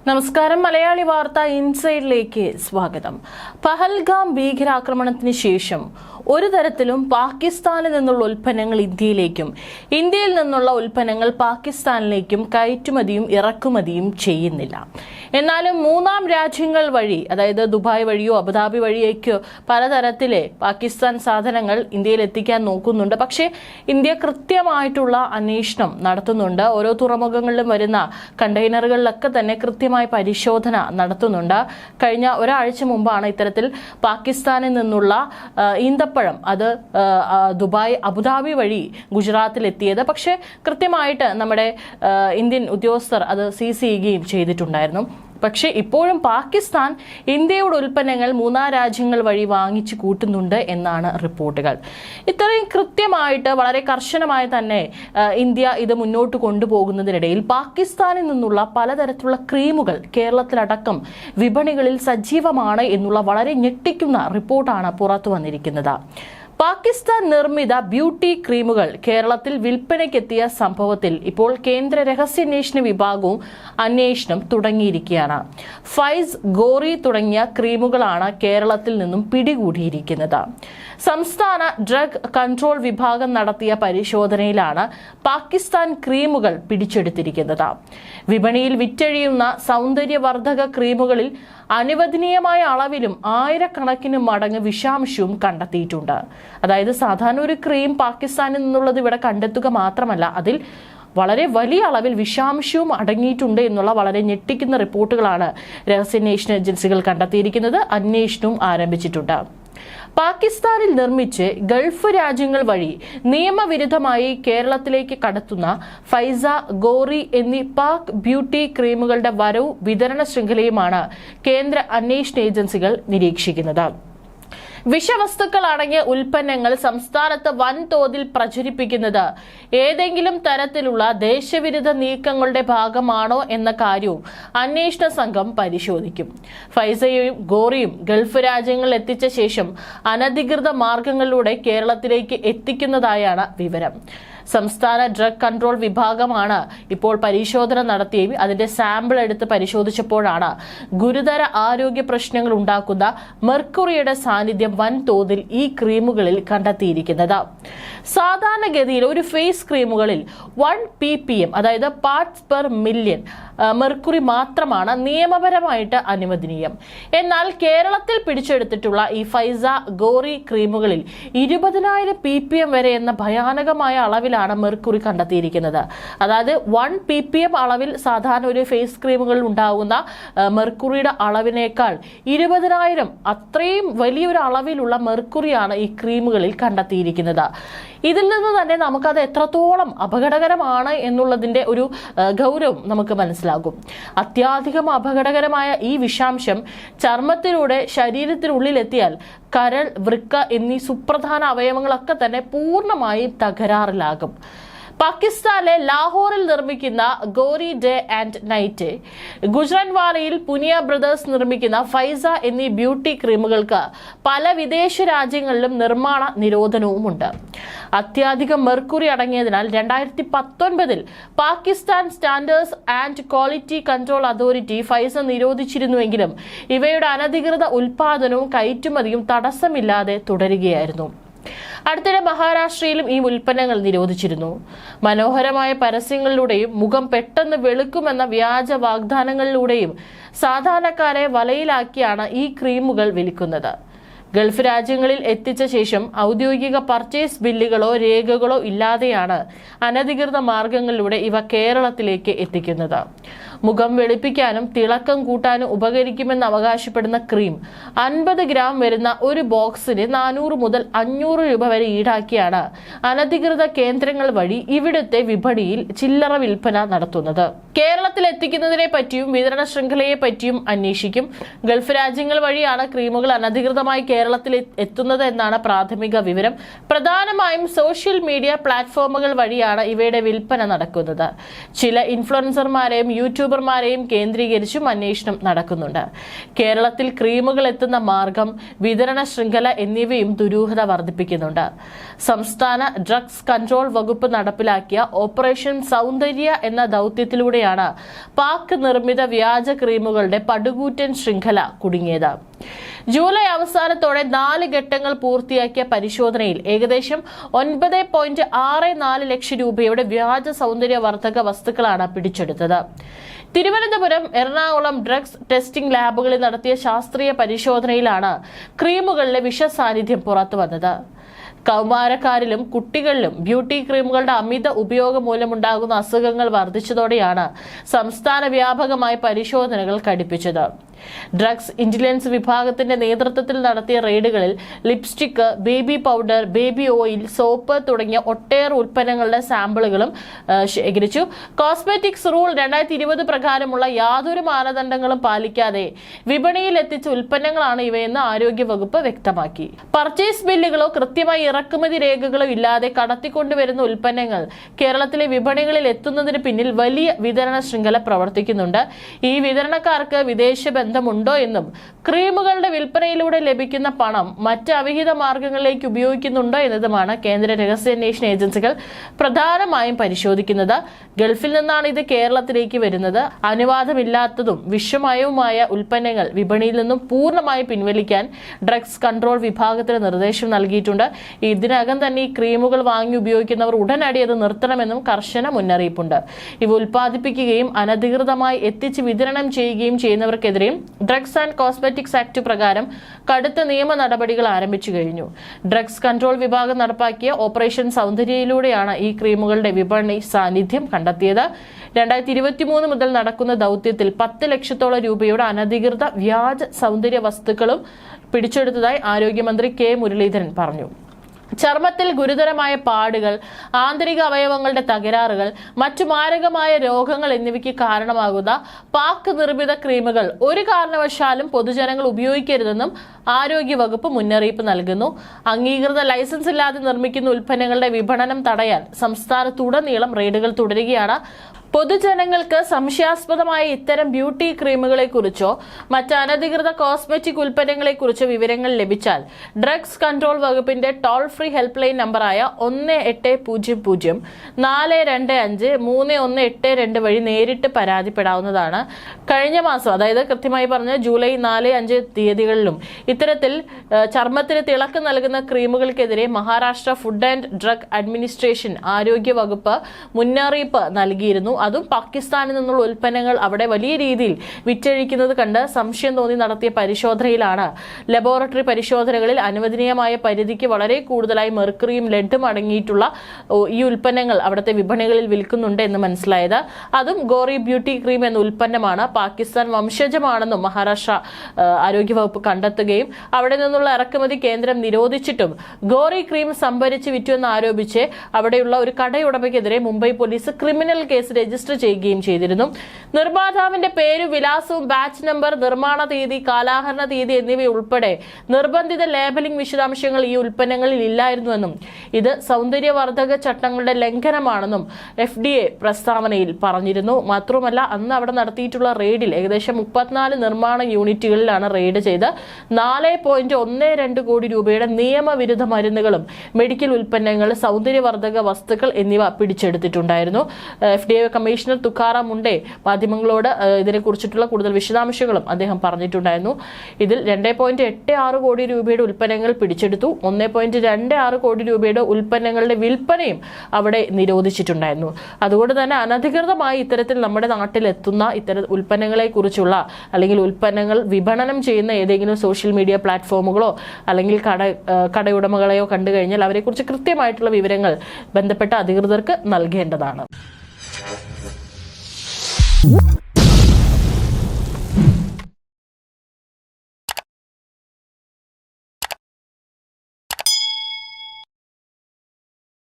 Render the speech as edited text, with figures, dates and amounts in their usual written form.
നമസ്കാരം. മലയാളി വാർത്ത ഇൻസൈഡിലേക്ക് സ്വാഗതം. പഹൽഗാം ഭീകരാക്രമണത്തിന് ശേഷം ഒരു തരത്തിലും പാകിസ്ഥാനിൽ നിന്നുള്ള ഉൽപ്പന്നങ്ങൾ ഇന്ത്യയിലേക്കും ഇന്ത്യയിൽ നിന്നുള്ള ഉൽപ്പന്നങ്ങൾ പാകിസ്ഥാനിലേക്കും കയറ്റുമതിയും ഇറക്കുമതിയും ചെയ്യുന്നില്ല. എന്നാലും മൂന്നാം രാജ്യങ്ങൾ വഴി, അതായത് ദുബായ് വഴിയോ അബുദാബി വഴിയേക്കോ പലതരത്തിലെ പാകിസ്ഥാൻ സാധനങ്ങൾ ഇന്ത്യയിൽ എത്തിക്കാൻ നോക്കുന്നുണ്ട്. പക്ഷേ ഇന്ത്യ കൃത്യമായിട്ടുള്ള അന്വേഷണം നടത്തുന്നുണ്ട്. ഓരോ തുറമുഖങ്ങളിലും വരുന്ന കണ്ടെയ്നറുകളിലൊക്കെ തന്നെ കൃത്യമായ പരിശോധന നടത്തുന്നുണ്ട്. കഴിഞ്ഞ ഒരാഴ്ച മുമ്പാണ് ഇത്തരത്തിൽ പാകിസ്ഥാനിൽ നിന്നുള്ള ഈന്തപ്പഴം അത് ദുബായ് അബുദാബി വഴി ഗുജറാത്തിൽ എത്തിയത്. പക്ഷേ കൃത്യമായിട്ട് നമ്മുടെ ഇന്ത്യൻ ഉദ്യോഗസ്ഥർ അത് സീസ് ചെയ്യുകയും ചെയ്തിട്ടുണ്ടായിരുന്നു. പക്ഷേ ഇപ്പോഴും പാകിസ്ഥാൻ ഇന്ത്യയുടെ ഉൽപ്പന്നങ്ങൾ മൂന്നാം രാജ്യങ്ങൾ വഴി വാങ്ങിച്ചു കൂട്ടുന്നുണ്ട് എന്നാണ് റിപ്പോർട്ടുകൾ. ഇത്രയും കൃത്യമായിട്ട് വളരെ കർശനമായി തന്നെ ഇന്ത്യ ഇത് മുന്നോട്ട് കൊണ്ടുപോകുന്നതിനിടയിൽ പാകിസ്ഥാനിൽ നിന്നുള്ള പലതരത്തിലുള്ള ക്രീമുകൾ കേരളത്തിലടക്കം വിപണികളിൽ സജീവമാണ് എന്നുള്ള വളരെ ഞെട്ടിക്കുന്ന റിപ്പോർട്ടാണ് പുറത്തു വന്നിരിക്കുന്നത്. പാകിസ്ഥാൻ നിർമ്മിത ബ്യൂട്ടി ക്രീമുകൾ കേരളത്തിൽ വിൽപ്പനയ്ക്കെത്തിയ സംഭവത്തിൽ ഇപ്പോൾ കേന്ദ്ര രഹസ്യാന്വേഷണ വിഭാഗവും അന്വേഷണം തുടങ്ങിയിരിക്കുകയാണ്. ഫൈസ്, ഗോറി തുടങ്ങിയ ക്രീമുകളാണ് കേരളത്തിൽ നിന്നും പിടികൂടിയിരിക്കുന്നത്. സംസ്ഥാന ഡ്രഗ് കൺട്രോൾ വിഭാഗം നടത്തിയ പരിശോധനയിലാണ് പാകിസ്ഥാൻ ക്രീമുകൾ പിടിച്ചെടുത്തിരിക്കുന്നത്. വിപണിയിൽ വിറ്റഴിയുന്ന സൗന്ദര്യവർദ്ധക ക്രീമുകളിൽ അനുവദനീയമായ അളവിലും ആയിരക്കണക്കിന് മടങ്ങ് വിഷാംശവും കണ്ടെത്തിയിട്ടുണ്ട്. അതായത് സാധാരണ ഒരു ക്രീം പാകിസ്ഥാനിൽ നിന്നുള്ളത് ഇവിടെ കണ്ടെത്തുക മാത്രമല്ല, അതിൽ വളരെ വലിയ അളവിൽ വിഷാംശവും അടങ്ങിയിട്ടുണ്ട് എന്നുള്ള വളരെ ഞെട്ടിക്കുന്ന റിപ്പോർട്ടുകളാണ് രഹസ്യാന്വേഷണ ഏജൻസികൾ കണ്ടെത്തിയിരിക്കുന്നത്. അന്വേഷണവും ആരംഭിച്ചിട്ടുണ്ട്. പാകിസ്ഥാനിൽ നിർമ്മിച്ച് ഗൾഫ് രാജ്യങ്ങൾ വഴി നിയമവിരുദ്ധമായി കേരളത്തിലേക്ക് കടത്തുന്ന ഫൈസ, ഗോറി എന്നീ പാക് ബ്യൂട്ടി ക്രീമുകളുടെ വരവ് വിതരണ ശൃംഖലയുമാണ് കേന്ദ്ര അന്വേഷണ ഏജൻസികൾ നിരീക്ഷിക്കുന്നത്. വിഷവസ്തുക്കൾ അടങ്ങിയ ഉൽപ്പന്നങ്ങൾ സംസ്ഥാനത്ത് വൻതോതിൽ പ്രചരിപ്പിക്കുന്നത് ഏതെങ്കിലും തരത്തിലുള്ള ദേശവിരുദ്ധ നീക്കങ്ങളുടെ ഭാഗമാണോ എന്ന കാര്യവും അന്വേഷണ സംഘം പരിശോധിക്കും. ഫൈസയും ഗോറിയും ഗൾഫ് രാജ്യങ്ങളിൽ എത്തിച്ച ശേഷം അനധികൃത മാർഗങ്ങളിലൂടെ കേരളത്തിലേക്ക് എത്തിക്കുന്നതായാണ് വിവരം. സംസ്ഥാന ഡ്രഗ് കൺട്രോൾ വിഭാഗമാണ് ഇപ്പോൾ പരിശോധന നടത്തിയും അതിന്റെ സാമ്പിൾ എടുത്ത് പരിശോധിച്ചപ്പോഴാണ് ഗുരുതര ആരോഗ്യ പ്രശ്നങ്ങൾ ഉണ്ടാക്കുന്ന മെർക്കുറിയുടെ സാന്നിധ്യം വൻതോതിൽ ഈ ക്രീമുകളിൽ കണ്ടെത്തിയിരിക്കുന്നത്. സാധാരണഗതിയിൽ ഒരു ഫേസ് ക്രീമുകളിൽ 1 ppm, അതായത് പാർട്സ് പെർ മില്യൺ മെർക്കുറി മാത്രമാണ് നിയമപരമായിട്ട് അനുവദനീയം. എന്നാൽ കേരളത്തിൽ പിടിച്ചെടുത്തിട്ടുള്ള ഈ ഫൈസ, ഗോറി ക്രീമുകളിൽ 20,000 ppm വരെ എന്ന ഭയാനകമായ അളവിലാണ് മെർക്കുറി കണ്ടെത്തിയിരിക്കുന്നത്. അതായത് 1 ppm അളവിൽ സാധാരണ ഒരു ഫേസ് ക്രീമുകളിൽ ഉണ്ടാകുന്ന മെർക്കുറിയുടെ അളവിനേക്കാൾ 20,000 അത്രയും വലിയൊരു അളവിലുള്ള മെർക്കുറിയാണ് ഈ ക്രീമുകളിൽ കണ്ടെത്തിയിരിക്കുന്നത്. ഇതിൽ നിന്ന് തന്നെ നമുക്കത് എത്രത്തോളം അപകടകരമാണ് എന്നുള്ളതിന്റെ ഒരു ഗൗരവം നമുക്ക് മനസ്സിലാകും. അത്യാധികം അപകടകരമായ ഈ വിഷാംശം ചർമ്മത്തിലൂടെ ശരീരത്തിനുള്ളിലെത്തിയാൽ കരൾ, വൃക്ക എന്നീ സുപ്രധാന അവയവങ്ങളൊക്കെ തന്നെ പൂർണ്ണമായും തകരാറിലാകും. പാകിസ്ഥാനിലെ ലാഹോറിൽ നിർമ്മിക്കുന്ന ഗോറി ഡേ ആൻഡ് നൈറ്റ്, ഗുജറാൻവാലയിൽ പുനിയ ബ്രദേഴ്സ് നിർമ്മിക്കുന്ന ഫൈസ എന്നീ ബ്യൂട്ടി ക്രീമുകൾക്ക് പല വിദേശ രാജ്യങ്ങളിലും നിർമ്മാണ നിരോധനവുമുണ്ട്. അത്യാധികം മെർക്കുറി അടങ്ങിയതിനാൽ 2019 Pakistan standards and quality control authority Faiza നിരോധിച്ചിരുന്നുവെങ്കിലും ഇവയുടെ അനധികൃത ഉൽപാദനവും കയറ്റുമതിയും തടസ്സമില്ലാതെ തുടരുകയായിരുന്നു. അടുത്തിടെ മഹാരാഷ്ട്രയിലും ഈ ഉൽപ്പന്നങ്ങൾ നിരോധിച്ചിരുന്നു. മനോഹരമായ പരസ്യങ്ങളിലൂടെയും മുഖം പെട്ടെന്ന് വെളുക്കുമെന്ന വ്യാജ വാഗ്ദാനങ്ങളിലൂടെയും സാധാരണക്കാരെ വലയിലാക്കിയാണ് ഈ ക്രീമുകൾ വിൽക്കുന്നത്. ഗൾഫ് രാജ്യങ്ങളിൽ എത്തിച്ച ശേഷം ഔദ്യോഗിക പർച്ചേസ് ബില്ലുകളോ രേഖകളോ ഇല്ലാതെയാണ് അനധികൃത മാർഗങ്ങളിലൂടെ ഇവ കേരളത്തിലേക്ക് എത്തിക്കുന്നത്. മുഖം വെളുപ്പിക്കാനും തിളക്കം കൂട്ടാനും ഉപകരിക്കുമെന്ന് അവകാശപ്പെടുന്ന ക്രീം 50 ഗ്രാം വരുന്ന ഒരു ബോക്സിന് 400 മുതൽ 500 രൂപ വരെ ഈടാക്കിയാണ് അനധികൃത കേന്ദ്രങ്ങൾ വഴി ഇവിടുത്തെ വിപണിയിൽ ചില്ലറ വിൽപ്പന നടത്തുന്നത്. കേരളത്തിൽ എത്തിക്കുന്നതിനെ പറ്റിയും വിതരണ ശൃംഖലയെ പറ്റിയും അന്വേഷിക്കും. ഗൾഫ് രാജ്യങ്ങൾ വഴിയാണ് ക്രീമുകൾ അനധികൃതമായി കേരളത്തിൽ എത്തുന്നത് എന്നാണ് പ്രാഥമിക വിവരം. പ്രധാനമായും സോഷ്യൽ മീഡിയ പ്ലാറ്റ്ഫോമുകൾ വഴിയാണ് ഇവയുടെ വിൽപ്പന നടക്കുന്നത്. ചില ഇൻഫ്ലുവൻസർമാരെയും യൂട്യൂബ് യൂട്യൂബർമാരെയും കേന്ദ്രീകരിച്ചും അന്വേഷണം നടക്കുന്നുണ്ട്. കേരളത്തിൽ ക്രീമുകൾ എത്തുന്ന മാർഗം, വിതരണ ശൃംഖല എന്നിവയും ദുരൂഹത വർദ്ധിപ്പിക്കുന്നുണ്ട്. സംസ്ഥാന ഡ്രഗ്സ് കൺട്രോൾ വകുപ്പ് നടപ്പിലാക്കിയ ഓപ്പറേഷൻ സൗന്ദര്യ എന്ന ദൌത്യത്തിലൂടെയാണ് പാക് നിർമ്മിത വ്യാജ ക്രീമുകളുടെ പടുകൂറ്റൻ ശൃംഖല കുടുങ്ങിയത്. ജൂലൈ അവസാനത്തോടെ 4 ഘട്ടങ്ങൾ പൂർത്തിയാക്കിയ പരിശോധനയിൽ ഏകദേശം 9.64 ലക്ഷം രൂപയുടെ വ്യാജ സൗന്ദര്യവർദ്ധക വസ്തുക്കളാണ് പിടിച്ചെടുത്തത്. തിരുവനന്തപുരം, എറണാകുളം ഡ്രഗ്സ് ടെസ്റ്റിംഗ് ലാബുകളിൽ നടത്തിയ ശാസ്ത്രീയ പരിശോധനയിലാണ് ക്രീമുകളിലെ വിഷസാന്നിധ്യം പുറത്തുവന്നത്. കൗമാരക്കാരിലും കുട്ടികളിലും ബ്യൂട്ടി ക്രീമുകളുടെ അമിത ഉപയോഗം മൂലമുണ്ടാകുന്ന അസുഖങ്ങൾ വർദ്ധിച്ചതോടെയാണ് സംസ്ഥാന വ്യാപകമായി പരിശോധനകൾ കടുപ്പിച്ചത്. ഡ്രഗ്സ് ഇന്റലിജൻസ് വിഭാഗത്തിന്റെ നേതൃത്വത്തിൽ നടത്തിയ റെയ്ഡുകളിൽ lipstick, baby powder, baby oil, soap തുടങ്ങിയ ഒട്ടേറെ ഉൽപ്പന്നങ്ങളുടെ സാമ്പിളുകളും ശേഖരിച്ചു. കോസ്മെറ്റിക്സ് റൂൾ 2020 പ്രകാരമുള്ള യാതൊരു മാനദണ്ഡങ്ങളും പാലിക്കാതെ വിപണിയിൽ എത്തിച്ച ഉൽപ്പന്നങ്ങളാണ് ഇവയെന്ന് ആരോഗ്യവകുപ്പ് വ്യക്തമാക്കി. പർച്ചേസ് ബില്ലുകളോ കൃത്യമായി ഇറക്കുമതി രേഖകളോ ഇല്ലാതെ കടത്തിക്കൊണ്ടുവരുന്ന ഉൽപ്പന്നങ്ങൾ കേരളത്തിലെ വിപണികളിൽ എത്തുന്നതിന് പിന്നിൽ വലിയ വിതരണ ശൃംഖല പ്രവർത്തിക്കുന്നുണ്ട്. ഈ വിതരണക്കാർക്ക് വിദേശ ബന്ധമുണ്ടോ എന്നും ക്രീമുകളുടെ വിൽപ്പനയിലൂടെ ലഭിക്കുന്ന പണം മറ്റ് അവിഹിത മാർഗങ്ങളിലേക്ക് ഉപയോഗിക്കുന്നുണ്ടോ എന്നതുമാണ് കേന്ദ്ര രഹസ്യാന്വേഷണ ഏജൻസികൾ പ്രധാനമായും പരിശോധിക്കുന്നത്. ഗൾഫിൽ നിന്നാണ് ഇത് കേരളത്തിലേക്ക് വരുന്നത്. അനുവാദമില്ലാത്തതും വിഷമയവുമായ ഉൽപ്പന്നങ്ങൾ വിപണിയിൽ നിന്നും പൂർണ്ണമായി പിൻവലിക്കാൻ ഡ്രഗ്സ് കൺട്രോൾ വിഭാഗത്തിന് നിർദ്ദേശം നൽകിയിട്ടുണ്ട്. ഇതിനകം തന്നെ ഈ ക്രീമുകൾ വാങ്ങി ഉപയോഗിക്കുന്നവർ ഉടനടി അത് നിർത്തണമെന്നും കർശന മുന്നറിയിപ്പുണ്ട്. ഇവ ഉൽപ്പാദിപ്പിക്കുകയും അനധികൃതമായി എത്തിച്ച് വിതരണം ചെയ്യുകയും ചെയ്യുന്നവർക്കെതിരെയും ഡ്രഗ്സ് ആൻഡ് കോസ്മെറ്റിക്സ് ആക്ട് പ്രകാരം കടുത്ത നിയമ നടപടികൾ ആരംഭിച്ചു കഴിഞ്ഞു. ഡ്രഗ്സ് കൺട്രോൾ വിഭാഗം നടപ്പാക്കിയ ഓപ്പറേഷൻ സൗന്ദര്യയിലൂടെയാണ് ഈ ക്രീമുകളുടെ വിപണി സാന്നിധ്യം കണ്ടെത്തിയത്. 2023 മുതൽ നടക്കുന്ന ദൌത്യത്തിൽ 10 ലക്ഷത്തോളം രൂപയുടെ അനധികൃത വ്യാജ സൗന്ദര്യ വസ്തുക്കളും പിടിച്ചെടുത്തതായി ആരോഗ്യമന്ത്രി കെ മുരളീധരൻ പറഞ്ഞു. ചർമ്മത്തിൽ ഗുരുതരമായ പാടുകൾ, ആന്തരിക അവയവങ്ങളുടെ തകരാറുകൾ, മറ്റു മാരകമായ രോഗങ്ങൾ എന്നിവയ്ക്ക് കാരണമാകുന്ന പാക് നിർമ്മിത ക്രീമുകൾ ഒരു കാരണവശാലും പൊതുജനങ്ങൾ ഉപയോഗിക്കരുതെന്നും ആരോഗ്യവകുപ്പ് മുന്നറിയിപ്പ് നൽകുന്നു. അംഗീകൃത ലൈസൻസ് ഇല്ലാതെ നിർമ്മിക്കുന്ന ഉൽപ്പന്നങ്ങളുടെ വിപണനം തടയാൻ സംസ്ഥാനത്തുടനീളം റെയ്ഡുകൾ തുടരുകയാണ്. പൊതുജനങ്ങൾക്ക് സംശയാസ്പദമായ ഇത്തരം ബ്യൂട്ടി ക്രീമുകളെ കുറിച്ചോ മറ്റ് അനധികൃത കോസ്മെറ്റിക് ഉൽപ്പന്നങ്ങളെ കുറിച്ചോ വിവരങ്ങൾ ലഭിച്ചാൽ ഡ്രഗ്സ് കൺട്രോൾ വകുപ്പിന്റെ ടോൾ ഫ്രീ ഹെൽപ്പ് ലൈൻ നമ്പറായ 1800-425-3182 വഴി നേരിട്ട് പരാതിപ്പെടാവുന്നതാണ്. കഴിഞ്ഞ മാസം, അതായത് കൃത്യമായി പറഞ്ഞ ജൂലൈ 4-5 തീയതികളിലും ഇത്തരത്തിൽ ചർമ്മത്തിന് തിളക്കം നൽകുന്ന ക്രീമുകൾക്കെതിരെ Maharashtra food and drug administration ആരോഗ്യ വകുപ്പ് മുന്നറിയിപ്പ് നൽകിയിരുന്നു. അതും പാകിസ്ഥാനിൽ നിന്നുള്ള ഉൽപ്പന്നങ്ങൾ അവിടെ വലിയ രീതിയിൽ വിറ്റഴിക്കുന്നത് കണ്ട് സംശയം തോന്നി നടത്തിയ പരിശോധനയിലാണ് ലബോറട്ടറി പരിശോധനകളിൽ അനുവദനീയമായ പരിധിക്ക് വളരെ കൂടുതലായി മെർക്കുറിയും ലെഡും അടങ്ങിയിട്ടുള്ള ഈ ഉൽപ്പന്നങ്ങൾ അവിടുത്തെ വിപണികളിൽ വിൽക്കുന്നുണ്ട് എന്ന് മനസ്സിലായത്. അതും ഗോറി ബ്യൂട്ടി ക്രീം എന്ന ഉൽപ്പന്നമാണ്. പാകിസ്ഥാൻ വംശജമാണെന്നും മഹാരാഷ്ട്ര ആരോഗ്യവകുപ്പ് കണ്ടെത്തുകയും അവിടെ നിന്നുള്ള ഇറക്കുമതി കേന്ദ്രം നിരോധിച്ചിട്ടും ഗോറി ക്രീം സംഭരിച്ച് വിറ്റുവെന്ന് ആരോപിച്ച് അവിടെയുള്ള ഒരു കടയുടമയ്ക്കെതിരെ Mumbai police criminal case register ചെയ്യുകയും ചെയ്തിരുന്നു. നിർമ്മാതാവിന്റെ പേര്, വിലാസവും ബാച്ച് നമ്പർ, നിർമ്മാണ തീയതി, കാലാഹരണ തീയതി എന്നിവയുൾപ്പെടെ നിർബന്ധിത ലേബലിംഗ് വിശദാംശങ്ങൾ ഈ ഉൽപ്പന്നങ്ങളിൽ ഇല്ലായിരുന്നുവെന്നും ഇത് സൗന്ദര്യവർദ്ധക ചട്ടങ്ങളുടെ ലംഘനമാണെന്നും FDA പ്രസ്താവനയിൽ പറഞ്ഞിരുന്നു. മാത്രമല്ല, അന്ന് അവിടെ നടത്തിയിട്ടുള്ള റെയ്ഡിൽ ഏകദേശം 34 നിർമ്മാണ യൂണിറ്റുകളിലാണ് റെയ്ഡ് ചെയ്ത് 4.12 കോടി രൂപയുടെ നിയമവിരുദ്ധ മരുന്നുകളും മെഡിക്കൽ ഉൽപ്പന്നങ്ങൾ, സൗന്ദര്യവർദ്ധക വസ്തുക്കൾ എന്നിവ പിടിച്ചെടുത്തിട്ടുണ്ടായിരുന്നു. FDA കമ്മീഷണർ തുക്കാറാം മുണ്ടെ മാധ്യമങ്ങളോട് ഇതിനെക്കുറിച്ചിട്ടുള്ള കൂടുതൽ വിശദാംശങ്ങളും അദ്ദേഹം പറഞ്ഞിട്ടുണ്ടായിരുന്നു. ഇതിൽ 2.86 കോടി രൂപയുടെ ഉൽപ്പന്നങ്ങൾ പിടിച്ചെടുത്തു. 1.26 കോടി രൂപയുടെ ഉൽപ്പന്നങ്ങളുടെ വിൽപ്പനയും അവിടെ നിരോധിച്ചിട്ടുണ്ടായിരുന്നു. അതുകൊണ്ട് തന്നെ അനധികൃതമായി ഇത്തരത്തിൽ നമ്മുടെ നാട്ടിലെത്തുന്ന ഇത്തരം ഉൽപ്പന്നങ്ങളെ കുറിച്ചുള്ള അല്ലെങ്കിൽ ഉൽപ്പന്നങ്ങൾ വിപണനം ചെയ്യുന്ന ഏതെങ്കിലും സോഷ്യൽ മീഡിയ പ്ലാറ്റ്ഫോമുകളോ അല്ലെങ്കിൽ കടയുടമകളെയോ കണ്ടു കഴിഞ്ഞാൽ അവരെക്കുറിച്ച് കൃത്യമായിട്ടുള്ള വിവരങ്ങൾ ബന്ധപ്പെട്ട അധികൃതർക്ക് നൽകേണ്ടതാണ്.